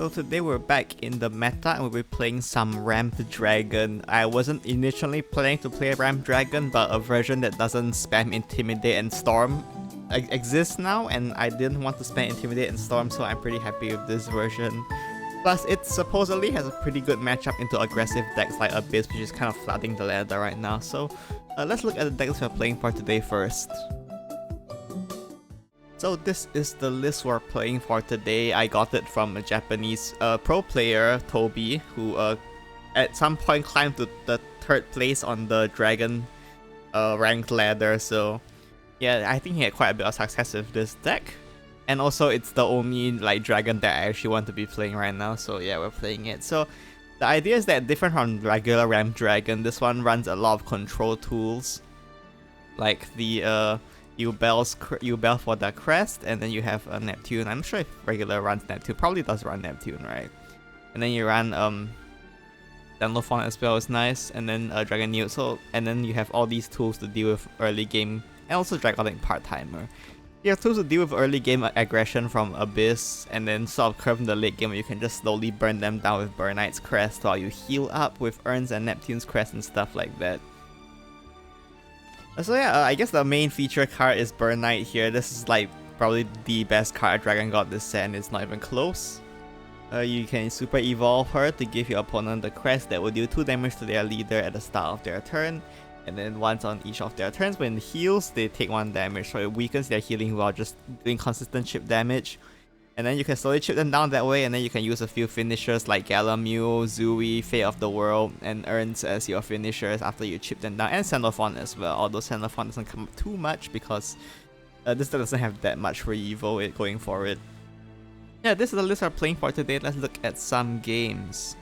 So today we're back in the meta and we'll be playing some Ramped Dragon. I wasn't initially planning to play Ramped Dragon, but a version that doesn't spam Intimidate and Storm exists now, and I didn't want to spam Intimidate and Storm, so I'm pretty happy with this version. Plus, it supposedly has a pretty good matchup into aggressive decks like Abyss, which is kind of flooding the ladder right now. So let's look at the decks we're playing for today first. So this is the list we're playing for today. I got it from a Japanese pro player, Toby, who at some point climbed to the 3rd place on the Dragon ranked ladder. So yeah, I think he had quite a bit of success with this deck. And also it's the only like Dragon that I actually want to be playing right now. So yeah, we're playing it. So the idea is that different from regular Ramped Dragon, this one runs a lot of control tools. Like the you bell for the crest, and then you have a Neptune. I'm not sure if regular runs Neptune, probably does run Neptune, right? And then you run Danlophon as well, is nice, and then Dragon Newt. So and then you have all these tools to deal with early game, and also Dragonic Part-Timer. You have tools to deal with early game aggression from Abyss, and then sort of curve in the late game where you can just slowly burn them down with Burnite's crest while you heal up with Urns and Neptune's crest and stuff like that. So yeah, I guess the main feature card is Burnite here. This is like probably the best card Dragon got this set, and it's not even close. You can super evolve her to give your opponent the crest that will deal 2 damage to their leader at the start of their turn. And then once on each of their turns, when it heals, they take 1 damage. So it weakens their healing while just doing consistent chip damage. And then you can slowly chip them down that way, and then you can use a few finishers like Galamule, Zooey, Fate of the World, and Urns as your finishers after you chip them down, and Xenophon as well, although Xenophon doesn't come up too much because this doesn't have that much for Evo going for it. Yeah, this is the list we're playing for today. Let's look at some games.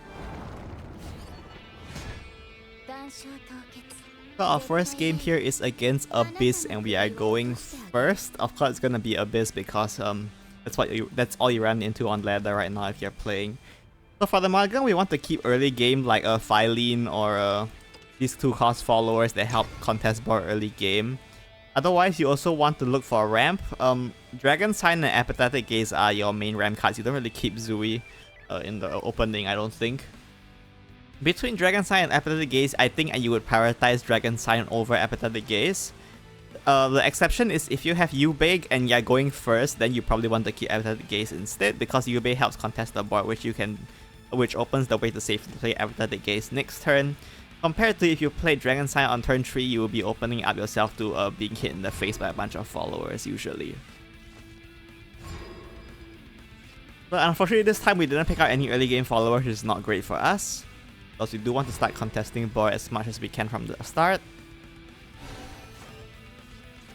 So our first game here is against Abyss, and we are going first. Of course, it's gonna be Abyss because that's all you run into on ladder right now if you're playing. So for the mulligan, we want to keep early game like a Phylene or these 2 cost followers that help contest board early game. Otherwise, you also want to look for a ramp. Dragon Sign and Apathetic Gaze are your main ramp cards. You don't really keep Zooey in the opening, I don't think. Between Dragon Sign and Apathetic Gaze, I think you would prioritize Dragon Sign over Apathetic Gaze. The exception is if you have Yubei and you're going first, then you probably want to keep Apathetic Gaze instead, because Yubei helps contest the board, which opens the way to safely play Apathetic Gaze next turn. Compared to if you play Dragon Sign on turn 3, you will be opening up yourself to being hit in the face by a bunch of followers usually. But unfortunately this time we didn't pick out any early game followers, which is not great for us, because we do want to start contesting board as much as we can from the start.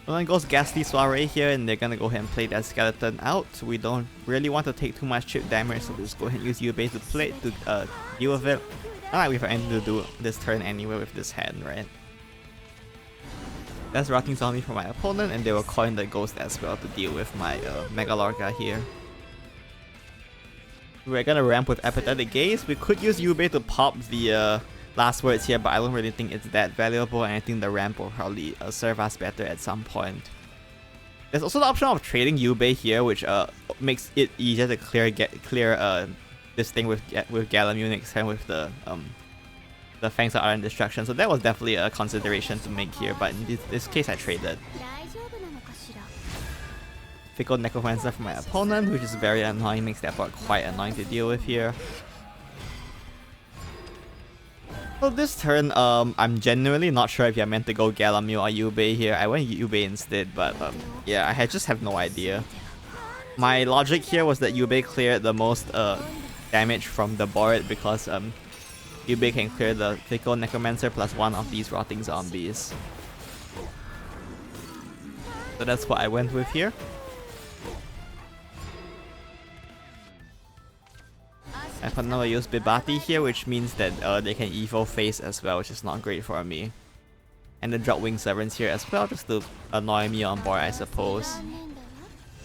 And then goes Ghastly Soiree here, and they're gonna go ahead and play that skeleton out. We don't really want to take too much chip damage, so we'll just go ahead and use Yubei to deal with it. Not like we have anything to do this turn anyway with this hand, right? That's Rotting Zombie for my opponent, and they will coin the Ghost as well to deal with my Mega Lorca here. We're gonna ramp with Apathetic Gaze. We could use Yubei to pop the last words here, but I don't really think it's that valuable, and I think the ramp will probably serve us better at some point. There's also the option of trading Yubei here, which makes it easier to clear this thing with Galamule next turn with the Fangs of Iron Destruction. So that was definitely a consideration to make here, but in this case I traded. Fickle Necromancer for my opponent, which is very annoying, makes that board quite annoying to deal with here. So this turn, I'm genuinely not sure if you're meant to go Galamule or Yubei here. I went Yubei instead, but yeah, I just have no idea. My logic here was that Yubei cleared the most damage from the board because Yubei can clear the Fickle Necromancer plus 1 of these Rotting Zombies. So that's what I went with here. I can now use Bibati here, which means that they can Evo Face as well, which is not great for me. And then drop Wing Servants here as well, just to annoy me on board, I suppose.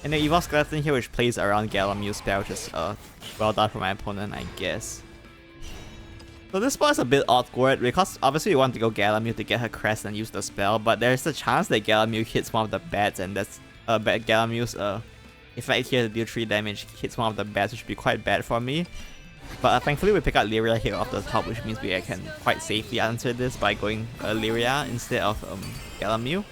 And the Evo Skeleton here, which plays around Galamule's spell, which is well done for my opponent, I guess. So this spot is a bit awkward, because obviously you want to go Galamule to get her crest and use the spell, but there's a chance that Galamule hits one of the bats, and that's Galamule's Effect here to deal 3 damage, hits one of the bats, which would be quite bad for me. But thankfully we pick up Lyria here off the top, which means we can quite safely answer this by going Lyria instead of Galamu.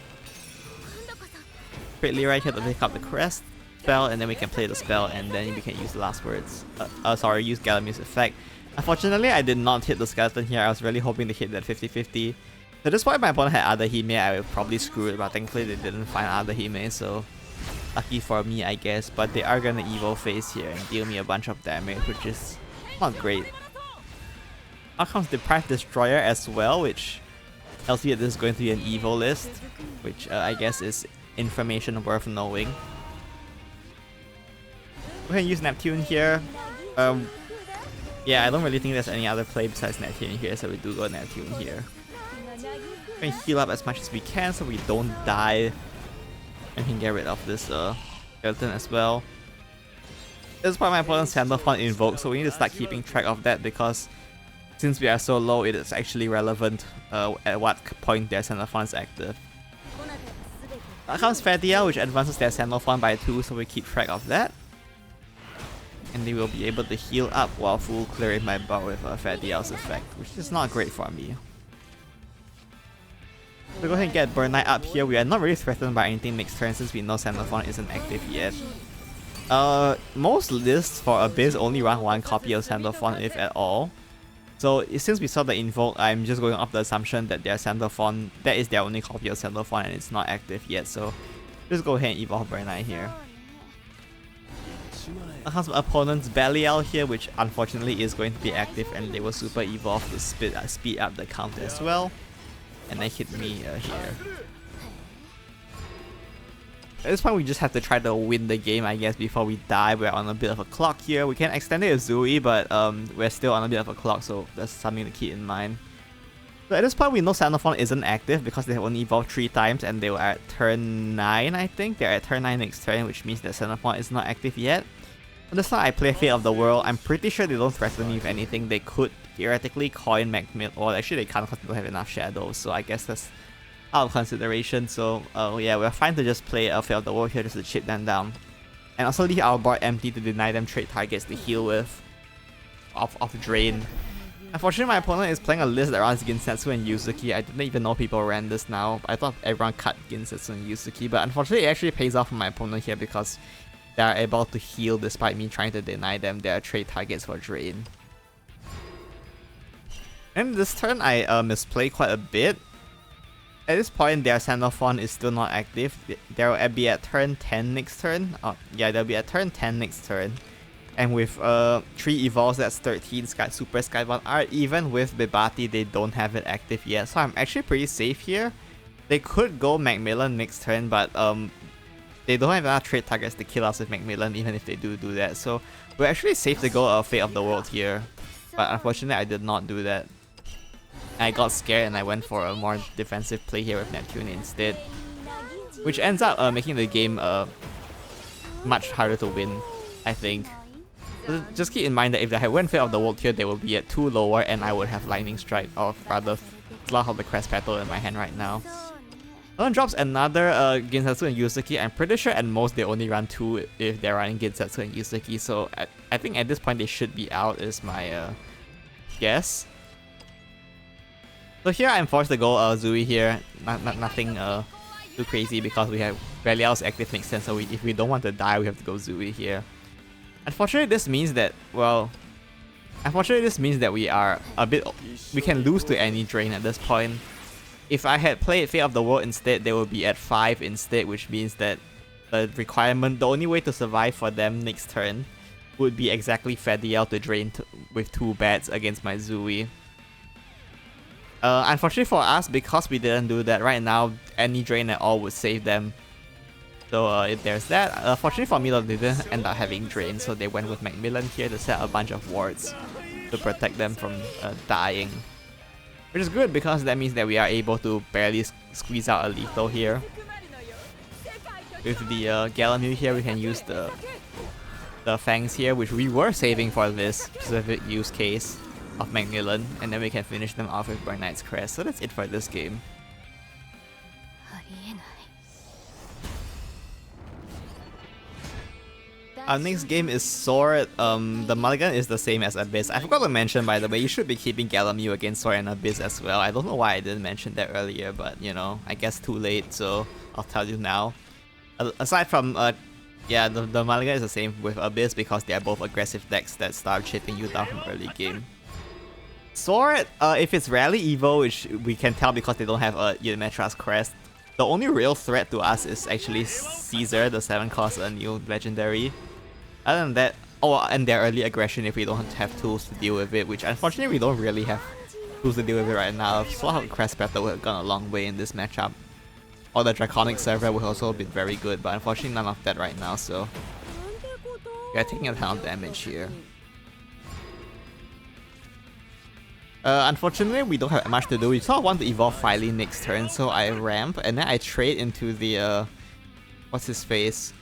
Create Lyria here to pick up the crest spell, and then we can play the spell, and then we can use the last words. Use Galamu's effect. Unfortunately, I did not hit the skeleton here. I was really hoping to hit that 50-50. So this point my opponent had other Hime, I would probably screw it, but thankfully they didn't find other Hime, so lucky for me, I guess. But they are gonna Evo Phase here and deal me a bunch of damage, which is not great. Out comes Deprived Destroyer as well, which tells you that this is going to be an Evo list, which I guess is information worth knowing. We're gonna use Neptune here. Yeah, I don't really think there's any other play besides Neptune here, so we do go Neptune here. We're gonna heal up as much as we can so we don't die, and can get rid of this skeleton as well. This is why my opponent's Sandalphon invoked, so we need to start keeping track of that, because since we are so low, it is actually relevant at what point their Sandalphon is active. Out comes Fadiel, which advances their Sandalphon by 2, so we keep track of that. And they will be able to heal up while full clearing my bar with Fadiel's effect, which is not great for me. So go ahead and get Burnite up here. We are not really threatened by anything next turn since we know Sandalphon isn't active yet. Most lists for Abyss only run 1 copy of Sandalphon, if at all. So since we saw the invoke, I'm just going off the assumption that their Sandalphon, that is their only copy of Sandalphon and it's not active yet. So just go ahead and evolve Burnite here. I have my opponent's Belial here, which unfortunately is going to be active, and they will super evolve to speed up the count as well. And they hit me here. At this point we just have to try to win the game, I guess, before we die. We're on a bit of a clock here. We can extend it with Zui, but we're still on a bit of a clock, so that's something to keep in mind. So at this point we know Sandalphon isn't active because they have only evolved 3 times and they were at turn 9, I think. They're at turn 9 next turn, which means that Sandalphon is not active yet. So this time I play Fate of the World. I'm pretty sure they don't threaten me with anything. They could theoretically coin Macmillan, or actually they can't because they don't have enough shadows, so I guess that's out of consideration. So yeah, we're fine to just play Fate of the World here just to chip them down. And also leave our board empty to deny them trade targets to heal with off Drain. Unfortunately, my opponent is playing a list that runs Ginsetsu and Yuzuki. I didn't even know people ran this now. I thought everyone cut Ginsetsu and Yuzuki, but unfortunately it actually pays off for my opponent here because they are able to heal despite me trying to deny them their trade targets for Drain. And this turn I misplay quite a bit. At this point their Sandalphon is still not active. They'll be at turn 10 next turn. Oh yeah, they'll be at turn 10 next turn. And with 3 evolves, that's 13 Super Skybound Art. Even with Bibati, they don't have it active yet. So I'm actually pretty safe here. They could go Macmillan next turn, but they don't have enough trade targets to kill us with Macmillan even if they do that. So we're actually safe to go Fate of the World here. But unfortunately, I did not do that. I got scared and I went for a more defensive play here with Neptune instead. Which ends up making the game much harder to win, I think. So just keep in mind that if I had went Fate of the World here, they would be at 2 lower and I would have Lightning Strike, or rather Slough of the Crest Petal in my hand right now. Someone drops another Ginsetsu and Yuzuki. I'm pretty sure at most they only run 2 if they're running Ginsetsu and Yuzuki, so I think at this point they should be out is my guess. So here I'm forced to go Zui here, nothing too crazy because we have Belial's active next turn, so if we don't want to die we have to go Zui here. Unfortunately this means that, we are we can lose to any Drain at this point. If I had played Fate of the World instead, they would be at 5 instead, which means that the only way to survive for them next turn would be exactly Fadiel to Drain with 2 bats against my Zui. Unfortunately for us, because we didn't do that, right now any Drain at all would save them. So if there's that. Fortunately for me, they didn't end up having Drain, so they went with Macmillan here to set a bunch of wards to protect them from dying. Which is good because that means that we are able to barely squeeze out a lethal here. With the Galamu here, we can use the Fangs here, which we were saving for this specific use case of Macmillan, and then we can finish them off with Burnite's Crest. So that's it for this game. Our next game is Sword. The mulligan is the same as Abyss. I forgot to mention, by the way, you should be keeping Galamu against Sword and Abyss as well. I don't know why I didn't mention that earlier, but you know, I guess too late, so I'll tell you now. Aside from, yeah, the mulligan is the same with Abyss because they are both aggressive decks that start chipping you down from early game. Sword, if it's rarely Evo, which we can tell because they don't have a Yamatra's crest, the only real threat to us is actually Caesar, the 7-cost new legendary. Other than that, oh, and their early aggression if we don't have tools to deal with it, which unfortunately we don't really have tools to deal with it right now. Sword of Crest Battle would have gone a long way in this matchup. Or the Draconic Server would also have been very good, but unfortunately none of that right now, so we are taking a ton of damage here. Unfortunately, we don't have much to do. We sort of want to evolve Filey next turn, so I ramp and then I trade into the what's his face?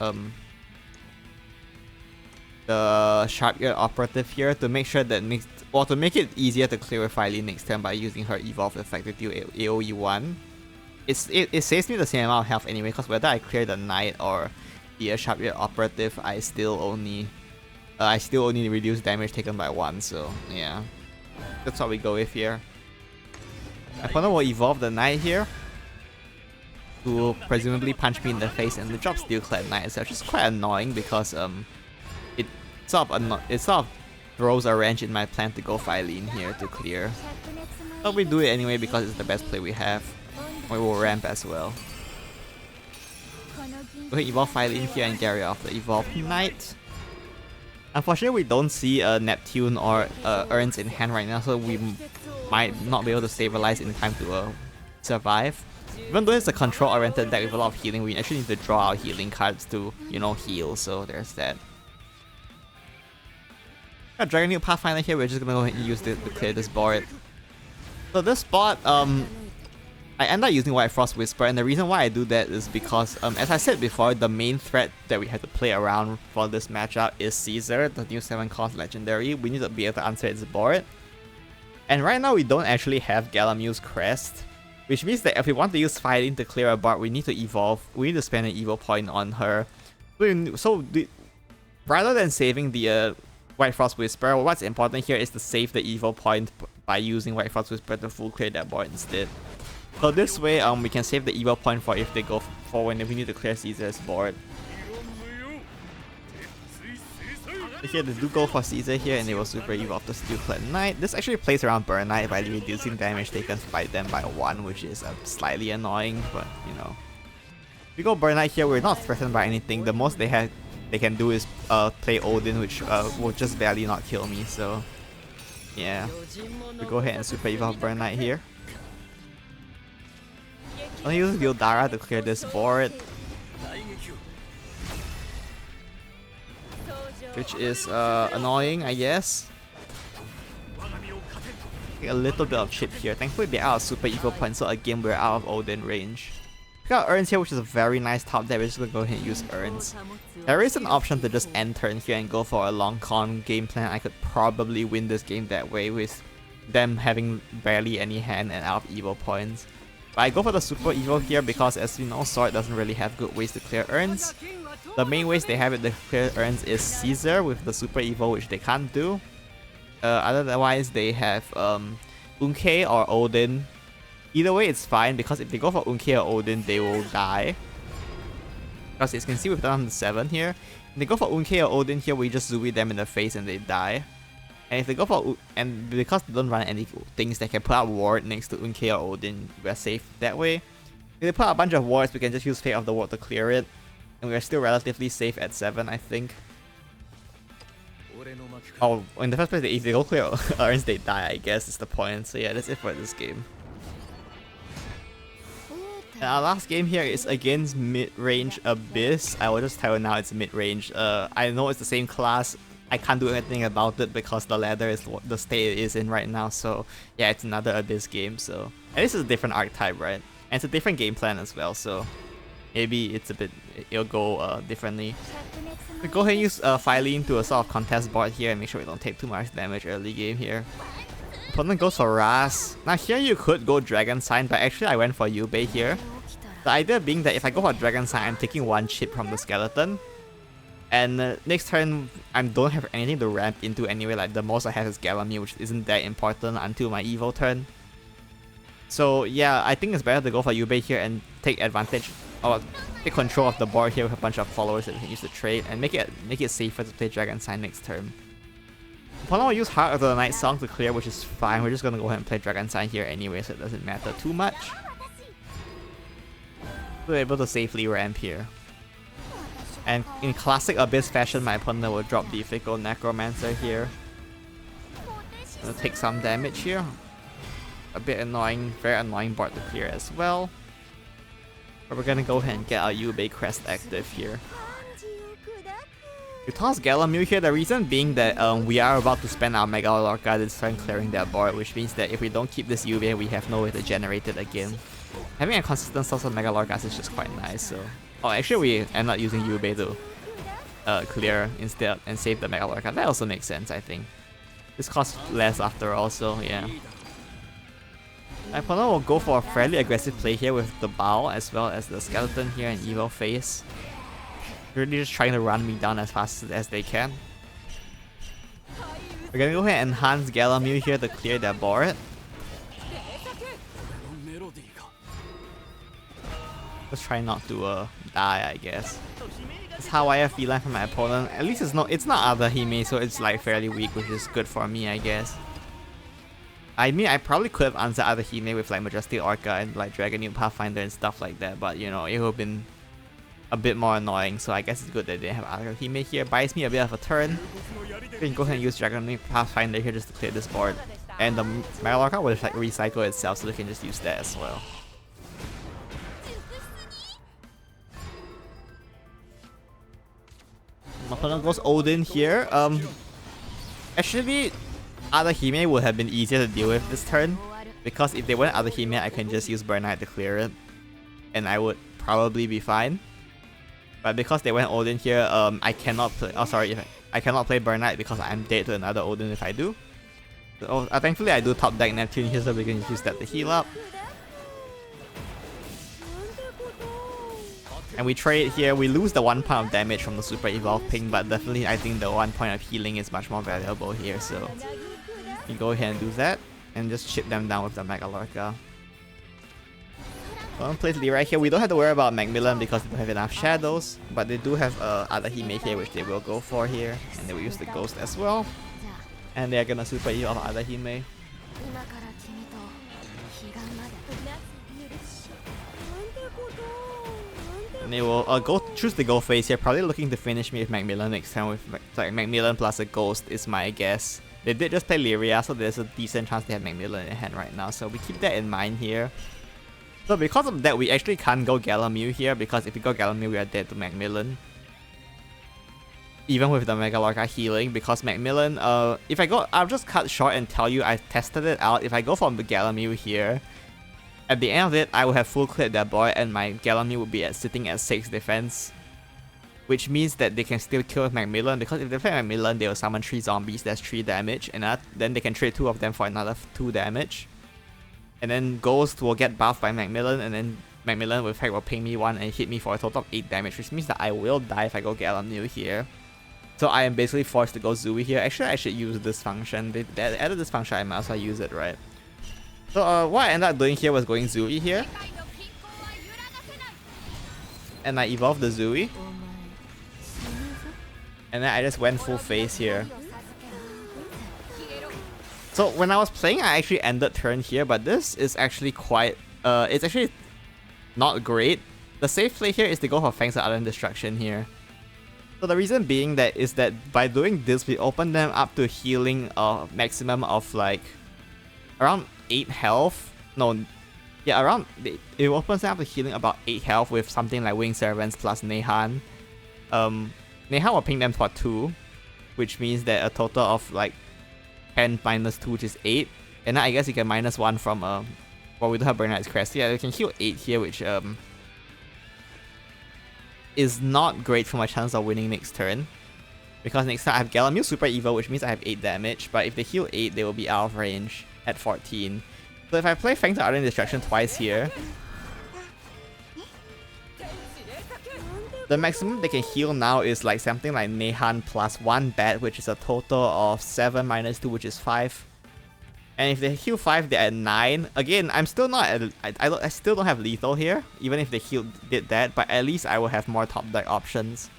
The Sharp-Eared Operative here to make sure that to make it easier to clear with Filey next turn by using her evolve effect to deal AoE 1. It saves me the same amount of health anyway, because whether I clear the Knight or the Sharp-Eared Operative, I still only reduce damage taken by 1, so yeah. That's what we go with here. Opponent will evolve the Knight here to presumably punch me in the face, and the drop Steel-Clad Knight, which is quite annoying because it sort of throws a wrench in my plan to go Filene here to clear. But we do it anyway because it's the best play we have. We will ramp as well. We'll evolve Filene here and carry off the evolved Knight. Unfortunately, we don't see a Neptune or Urns in hand right now, so we might not be able to stabilize in time to survive. Even though it's a control-oriented deck with a lot of healing, we actually need to draw our healing cards to, you know, heal, so there's that. Got Dragon New Pathfinder here, we're just gonna go ahead and use it to clear this board. So this spot, I end up using White Frost Whisper, and the reason why I do that is because, as I said before, the main threat that we have to play around for this matchup is Caesar, the new 7-cost legendary. We need to be able to answer its board. And right now we don't actually have Galamu's crest, which means that if we want to use Fighting to clear a board, we need to evolve. We need to spend an evo point on her. So rather than saving the White Frost Whisper, what's important here is to save the evo point by using White Frost Whisper to full clear that board instead. So this way, we can save the evo point for if they go for when we need to clear Caesar's board. Here they do go for Caesar here, and they will super evolve the Steel-Clad Knight. This actually plays around Burnite by reducing damage taken by them by 1, which is slightly annoying, but you know. If we go Burnite here, we're not threatened by anything. The most they can do is play Odin, which will just barely not kill me. So yeah, we go ahead and super evolve Burnite here. I'm gonna use Gildara to clear this board, which is annoying, I guess. Take a little bit of chip here. Thankfully they're out of super evo points, so again we're out of Odin range. We got Urns here, which is a very nice top deck. We're just gonna go ahead and use Urns. There is an option to just end turn here and go for a long con game plan. I could probably win this game that way with them having barely any hand and out of evo points. But I go for the super evo here because, as we know, Sword doesn't really have good ways to clear Urns. The main ways they have it to clear Urns is Caesar with the super evo, which they can't do. Otherwise they have Unke or Odin. Either way it's fine, because if they go for Unke or Odin, they will die. Because as you can see, we've done the 7 here. If they go for Unke or Odin here, we just Zooey them in the face and they die. And if they go for and because they don't run any things that can put out ward next to Unke or Odin, we're safe that way. If they put out a bunch of wards, we can just use Fate of the Ward to clear it. And we're still relatively safe at 7, I think. Oh, in the first place, if they go clear Urns, they die, I guess is the point. So yeah, that's it for this game. And our last game here is against Midrange Abyss. I will just tell you now it's Midrange. I know it's the same class. I can't do anything about it because the ladder is the state it is in right now. So yeah, it's another Abyss game. So and this is a different archetype, right? And it's a different game plan as well. So maybe it'll go differently. We go ahead and use Filene to a sort of contest board here and make sure we don't take too much damage early game here. Opponent goes for Ras. Now here you could go Dragon Sign, but actually I went for Yubei here. The idea being that if I go for Dragon Sign, I'm taking 1 chip from the skeleton. And next turn, I don't have anything to ramp into anyway. Like the most I have is Galamir, which isn't that important until my Evo turn. So yeah, I think it's better to go for Yubei here and take advantage or take control of the board here with a bunch of followers that we can use to trade and make it safer to play Dragon Sign next turn. Opponent will use Heart of the Night Song to clear, which is fine. We're just gonna go ahead and play Dragon Sign here anyway, so it doesn't matter too much. We're able to safely ramp here. And in classic Abyss fashion, my opponent will drop the Fickle Necromancer here. Gonna take some damage here. A bit annoying, very annoying board to clear as well. But we're gonna go ahead and get our Yubei Crest active here. We toss Galamir here, the reason being that we are about to spend our Mega Lorca this turn clearing that board, which means that if we don't keep this Yubei, we have no way to generate it again. Having a consistent source of Mega Lorcas is just quite nice, so... Oh, actually we end up using Yubei to clear instead and save the Mega Lorca. That also makes sense, I think. This costs less after all, so yeah. My opponent will go for a fairly aggressive play here with the Bow as well as the Skeleton here and Evil Face. Really just trying to run me down as fast as they can. We're gonna go ahead and enhance Galamir here to clear their board. Let's try not to die, I guess. That's how I have feeling from my opponent. At least it's not other Hime, so it's like fairly weak, which is good for me, I guess. I mean, I probably could have answered other Hime with like Majestic Orca and like Dragon Pathfinder and stuff like that, but you know, it would have been a bit more annoying, so I guess it's good that they have other Hime here. Buys me a bit of a turn. We can go ahead and use Dragon Pathfinder here just to clear this board. And the Mega Lorca will like recycle itself, so they can just use that as well. My opponent goes Odin here. Actually, other Hime would have been easier to deal with this turn, because if they went other Hime, I can just use Burnite to clear it, and I would probably be fine. But because they went Odin here, I cannot play. Oh, sorry, I cannot play Burnite because I'm dead to another Odin if I do. So, thankfully, I do top deck Neptune here, so we can use that to heal up. And we trade here, we lose the 1 point of damage from the Super Evolved Ping, but definitely I think the 1 point of healing is much more valuable here, so we go ahead and do that, and just chip them down with the Mega Lorca. One place Leroy here, we don't have to worry about Macmillan because they don't have enough shadows, but they do have other Hime here which they will go for here, and they will use the Ghost as well. And they are gonna Super Evolve other Hime. And they will choose the Go Face here, probably looking to finish me with Macmillan next time with like Macmillan plus a Ghost is my guess. They did just play Lyria, so there's a decent chance they have Macmillan in hand right now, so we keep that in mind here. So because of that, we actually can't go Galamir here, because if we go Galamir, we are dead to Macmillan. Even with the Mega Lorca healing, because Macmillan, if I go, I'll just cut short and tell you I've tested it out. If I go for the Galamir here, at the end of it, I will have full cleared their board and my Galamir will be sitting at 6 defense. Which means that they can still kill Macmillan, because if they play Macmillan, they will summon 3 zombies, that's 3 damage, and then they can trade 2 of them for another 2 damage. And then Ghost will get buffed by Macmillan, and then Macmillan will ping me 1 and hit me for a total of 8 damage, which means that I will die if I go Galamir here. So I am basically forced to go Zui here. Actually, I should use this function. They added this function, I might as well use it, right? So what I ended up doing here was going Zui here. And I evolved the Zui. And then I just went full face here. So when I was playing, I actually ended turn here, but this is actually quite... it's actually not great. The safe play here is to go for Fangs of Ardent Destruction here. So the reason being that is that by doing this, we open them up to healing a maximum of like around 8 health. No, yeah, around it opens them up to healing about 8 health with something like Wing Servants plus Nehan. Nehan will ping them for 2, which means that a total of like 10 minus 2, which is 8. And then I guess you can minus 1 from well, we don't have Burnite's crest. Yeah, we can heal 8 here, which is not great for my chance of winning next turn. Because next time I have Galamir Super Evil, which means I have 8 damage, but if they heal 8, they will be out of range at 14. So if I play Fangs of Ardent Destruction twice here, The maximum they can heal now is like something like Nehan plus 1 bat, which is a total of 7 minus 2, which is 5. And if they heal 5, they're at 9. Again, I'm still not at, I still don't have lethal here, even if they did that, but at least I will have more top deck options.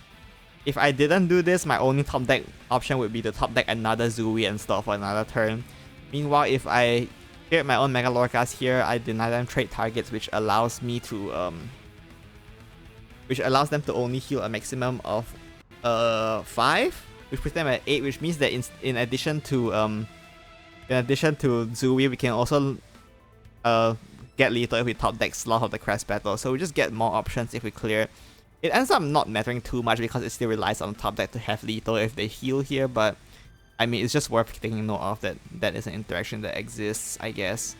If I didn't do this, my only top deck option would be to top deck another Zooey and stall for another turn. Meanwhile, if I create my own Mega Lorcas here, I deny them trade targets, which allows me to which allows them to only heal a maximum of 5, which puts them at 8, which means that in addition to Zooey, we can also get lethal if we top deck Sloth of the Crest Battle, so we just get more options if we clear. It ends up not mattering too much because it still relies on top deck to have lethal if they heal here, but I mean, it's just worth taking note of that is an interaction that exists, I guess.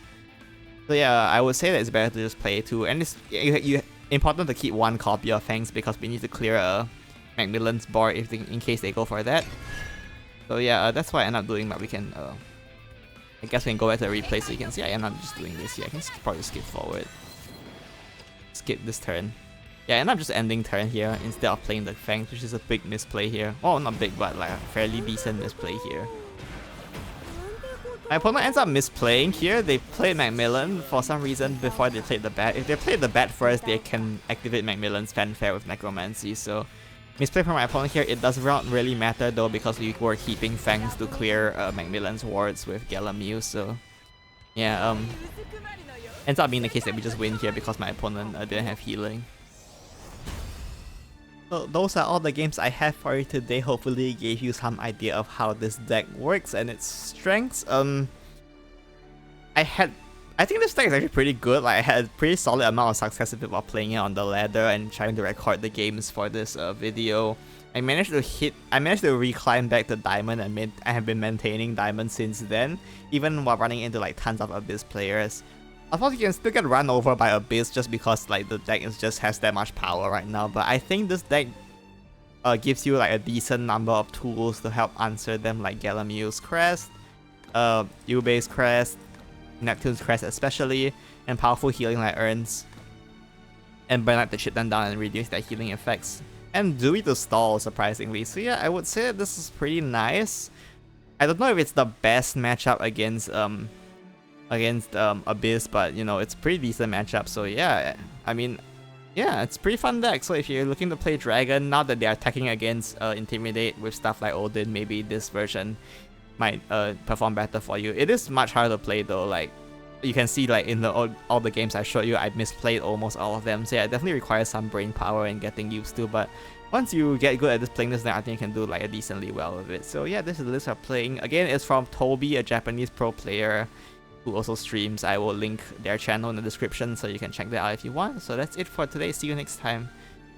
So yeah, I would say that it's better to just play 2, and it's important to keep 1 copy of Fangs because we need to clear a Macmillan's board in case they go for that. So yeah, that's what I end up doing, but we can, I guess we can go back to the replay so you can see I end up just doing this here. I can probably skip forward. Skip this turn. Yeah, I end up just ending turn here instead of playing the Fangs, which is a big misplay here. Well, not big, but like a fairly decent misplay here. My opponent ends up misplaying here. They played Macmillan for some reason before they played the bat. If they played the bat first, they can activate Macmillan's Fanfare with Necromancy. So, misplay from my opponent here. It does not really matter though because we were keeping Fangs to clear Macmillan's wards with Galamuse. So, yeah, ends up being the case that we just win here because my opponent didn't have healing. So those are all the games I have for you today. Hopefully it gave you some idea of how this deck works and its strengths. I think this deck is actually pretty good. Like, I had a pretty solid amount of success while playing it on the ladder and trying to record the games for this video. I managed to reclimb back to Diamond, and I have been maintaining Diamond since then, even while running into like tons of Abyss players. Of course, you can still get run over by Abyss just because like the deck just has that much power right now, but I think this deck gives you like a decent number of tools to help answer them, like Galamuse Crest, Ube's Crest, Neptune's Crest especially, and powerful healing like Urns, and Burnite to chip them down and reduce their healing effects, and Zooey to stall surprisingly. So yeah, I would say that this is pretty nice. I don't know if it's the best matchup against Abyss, but you know, it's pretty decent matchup. So yeah, I mean, yeah, it's pretty fun deck. So if you're looking to play Dragon, now that they're attacking against Intimidate with stuff like Odin, maybe this version might perform better for you. It is much harder to play though. Like, you can see like in all the games I showed you, I misplayed almost all of them. So yeah, it definitely requires some brain power and getting used to, but once you get good at this playing this deck, I think you can do like a decently well with it. So yeah, this is the list of playing. Again, it's from Toby, a Japanese pro player who also streams. I will link their channel in the description so you can check that out if you want. So that's it for today. See you next time.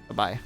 Bye bye.